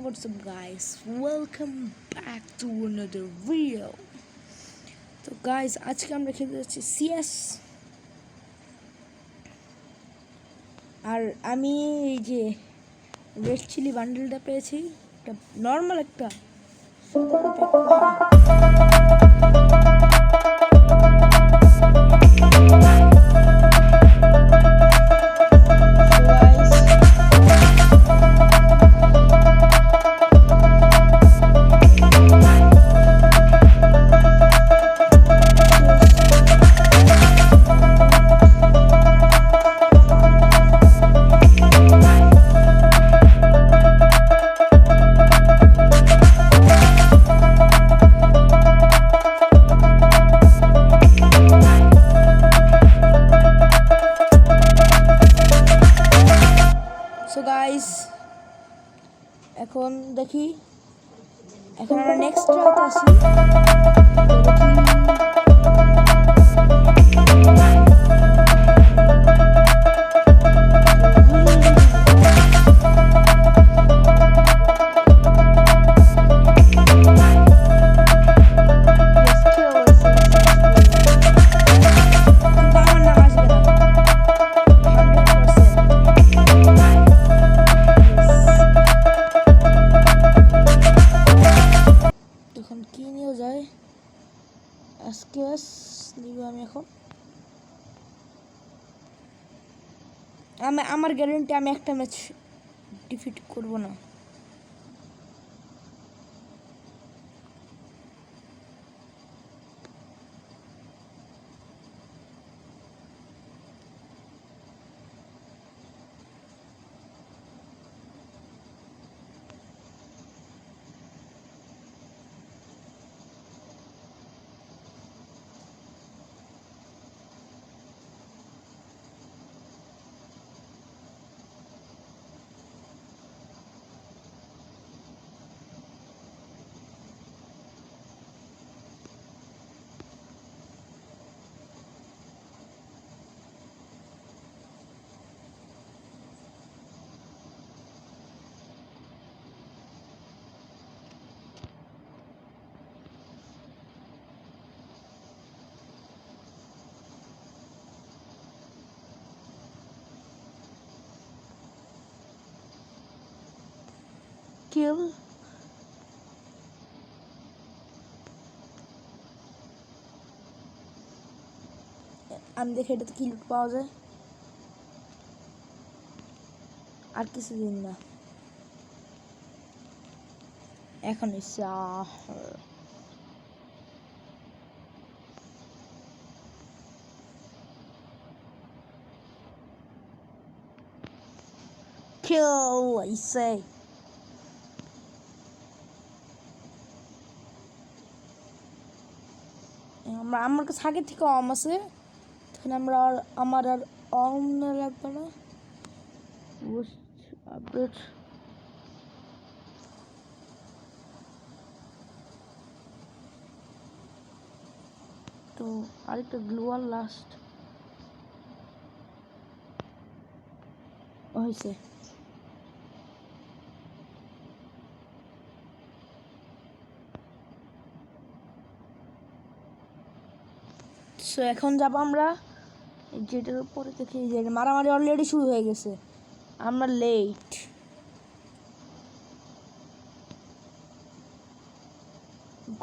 what's up guys, welcome back to another video. তো guys আজকে আমরা খেলতে যাচ্ছি CS আর আমি এই যে রেড চিলি বান্ডেলটা পেয়েছি, এটা নরমাল একটা এখন দেখি এখন আমরা নেক্সট রাতে আসি। এসকেএস নিব আমি এখন। আমার গ্যারান্টি আমি একটা ম্যাচ ডিফিট করব না। কিল আমি দেখি এটাতে কি লুট পাওয়া যায়, আর কিছু দিন না এখন kill I say আমার কাছে আগে থেকে অম আছে, তখন আমার আর অম না লাগবে না। আপডেট তো আরেকটা গ্লোয়াল লাস্ট হয়েছে। সো এখন যাব আমরা যেটার উপরে দেখি যে মারামারি অলরেডি শুরু হয়ে গেছে, আমরা লেট।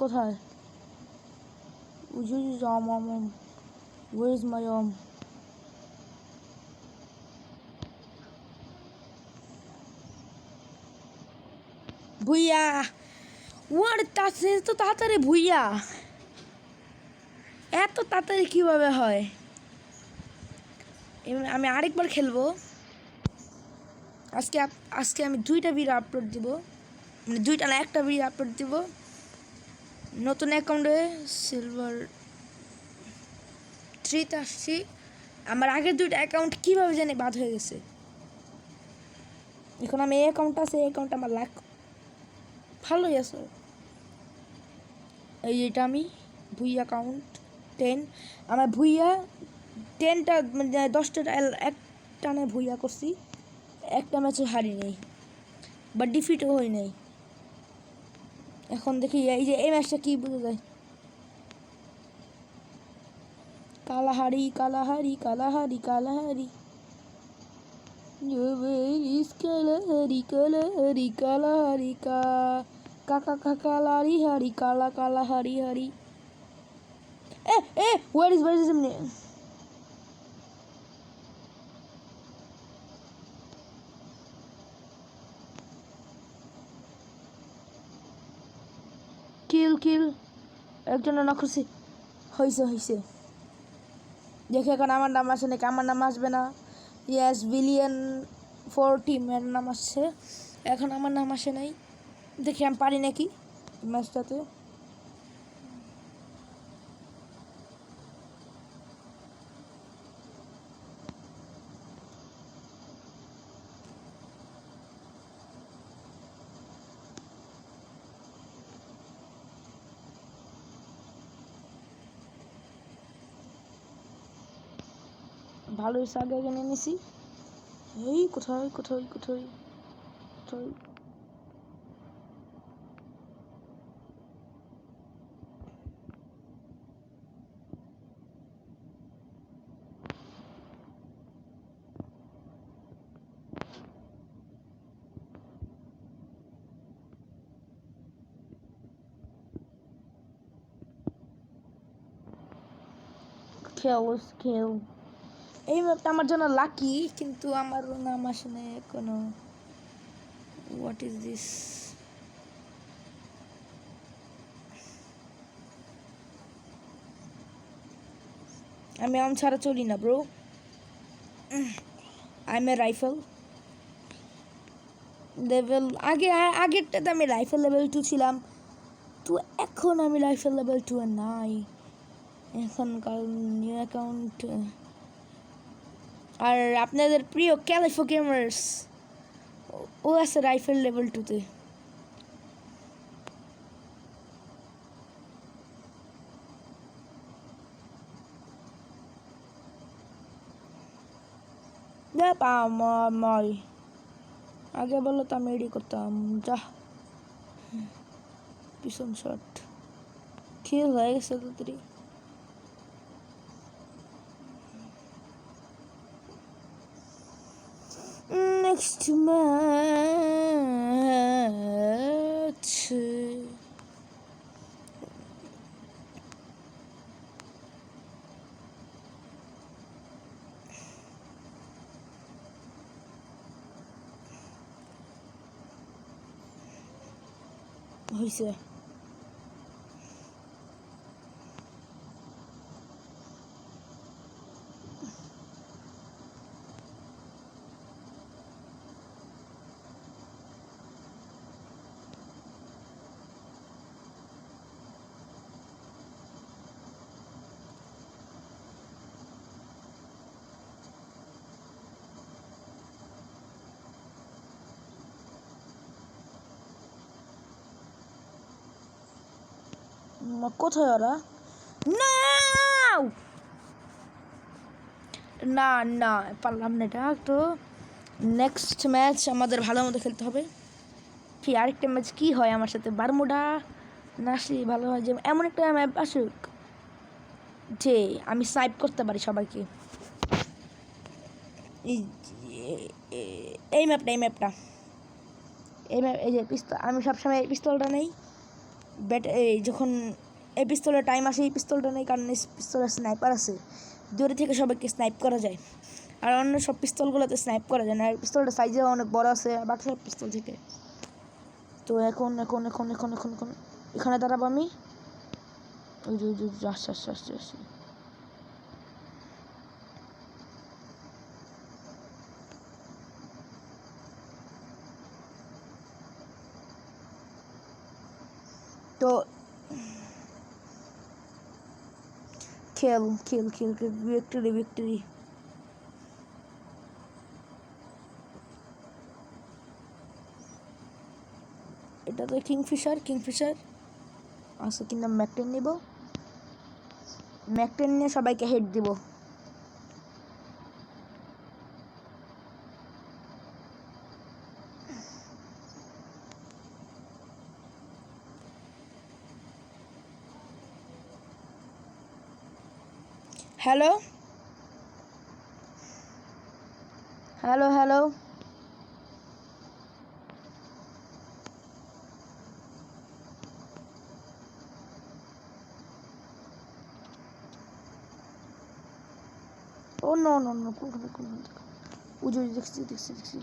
কোথায় where is my ভুইয়া ওয়ার তাছে তো তাড়াতাড়ি ভুইয়া এত তাড়াতাড়ি কিভাবে হয়? আমি আরেকবার খেলবো। আজকে আমি দুইটা ভিডিও আপলোড দিব, মানে দুইটা না একটা ভিডিও আপলোড দিব নতুন অ্যাকাউন্টে সিলভার 3-তে আসছি। আমার আগের দুইটা অ্যাকাউন্ট কিভাবে জানি বাদ হয়ে গেছে। এখন আমি এই অ্যাকাউন্ট আছে, এই অ্যাকাউন্ট আমার লাখ ভালোই আছে। এই এটা আমি ভুইয়া অ্যাকাউন্ট 10, আমার ভুইয়া 10টা মানে 10টা এক টানে ভুইয়া করছি, একটা ম্যাচে হারি নেই বা ডিফিটও হই নাই। এখন দেখি এই যে এই ম্যাচটা কি বোঝা যায়। Kalahari Kalahari Kalahari Kalahari Kalahari Kalahari Kalahari কাকা কালাহারি হারি কালা কালাহারি হারি where is him? কিল একজনের না খুশি হয়েছে দেখে এখন আমার নাম আসে নাকি, আমার নাম আসবে না। ইয়াস বিলিয়ন 4 টিমের নাম আসছে, এখন আমার নাম আসে নাই। দেখি আমি পারি নাকি ম্যাচটাতে। ভালো হয়েছে আগে আগে নিয়ে নিছি। এই কোথায় কোথায় কোথায় কোথায় খেল এই ম্যাপটা আমার জন্য লাকি, কিন্তু আমার নাম আসে না এখনো। What is this? আমি আম ছাড়া চলি না bro. I am a rifle level. আগেরটাতে আমি রাইফেল লেভেল 2 ছিলাম, তো এখন আমি রাইফেল লেভেল 2 এ নাই। এখন কারণ নিউ অ্যাকাউন্ট। আর আপনাদের প্রিয় ক্যালিফো গেমার্স ও আছে রাইফেল লেভেল 2-তে। আগে বললো তো আমি রেডি করতাম। যা পিছন শট খেল হয়ে গেছে তাড়াতাড়ি। নেক্সট ম্যাচ হয়েছে। কোথায় ওরা? না না না পারলাম না এটা। তো নেক্সট ম্যাচ আমাদের ভালো মতো খেলতে হবে। কি আরেকটা ম্যাচ কি হয় আমার সাথে? বারমুডা না আসলে ভালো হয়, যে এমন একটা ম্যাপ আসুক যে আমি স্নাইপ করতে পারি সবাইকে। এই ম্যাপটা এই যে পিস্তল, আমি সবসময় এই পিস্তলটা নেই। এই যখন এই পিস্তলের টাইম আসে এই পিস্তলটা নেই, কারণ এই পিস্তলের স্নাইপার আছে, দূরে থেকে সবাইকে স্নাইপ করা যায়। আর অন্য সব পিস্তলগুলোতে স্নাইপ করা যায় না। পিস্তলটা সাইজে অনেক বড় আছে বাকি সব পিস্তল থেকে। তো এখন এখন এখন এখন এখন এখন এখানে দাঁড়াবো আমি। ওই যে আসছে। তো খেল ভিক্টরি। এটা তো কিংফিশার আচ্ছা, কিন্তু ম্যাকটেন নিব। ম্যাকটেন নিয়ে সবাইকে হেড দিব। হ্যালো হ্যালো হ্যালো ও নো নো নো কোন উজু দেখছি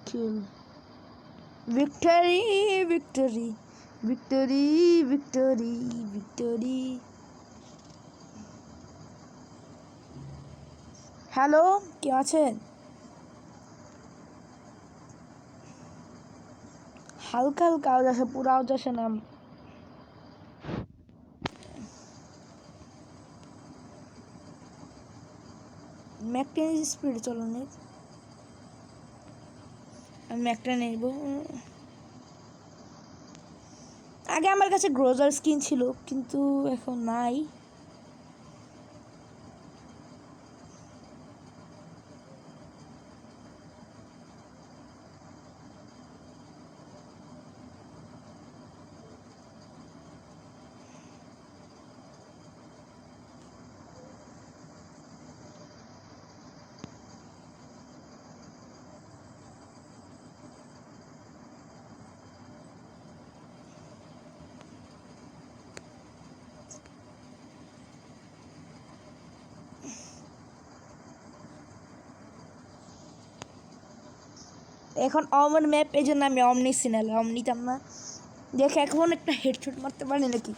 কিল victory হ্যালো কে আছেন হালকা হালকা আওয়াজ আসে পুরো আওয়াজ আসে না ম্যাকটেন স্পিড চলো নেই আমি একটা নেব আগে আমার কাছে গ্রোজার স্কিন ছিল কিন্তু এখন নাই এখন অমন ম্যাপ এই জন্য আমি অম নিচ্ছি না অম নিতাম না দেখে এখন একটা হেডশট মারতে পারি নাকি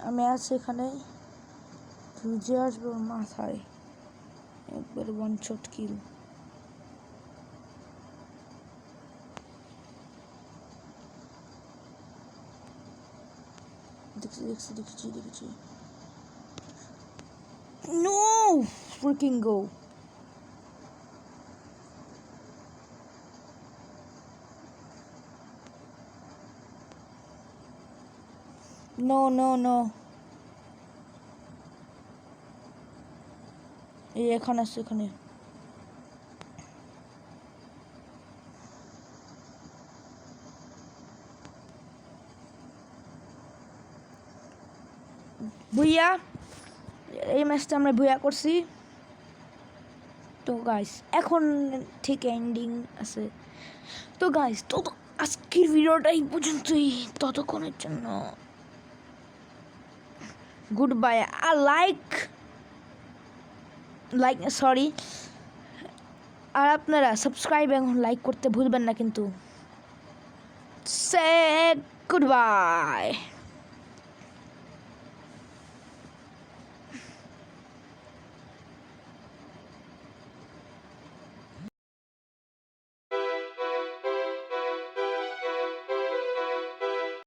আমি আছি এখানে খুঁজে আসবো মাথায় একবার ওয়ান শট কিল দেখছি নো freaking go no এই এখানে আছে এখানে ভুইয়া এই ম্যাচটা আমরা ভুইয়া করছি তো গাইস এখন ঠিক এন্ডিং আছে তো গাইস তো আজকের ভিডিওটা এই পর্যন্তই ততক্ষণের জন্য গুড বাই আর সরি আর আপনারা সাবস্ক্রাইব এবং লাইক করতে ভুলবেন না কিন্তু সে গুড বাই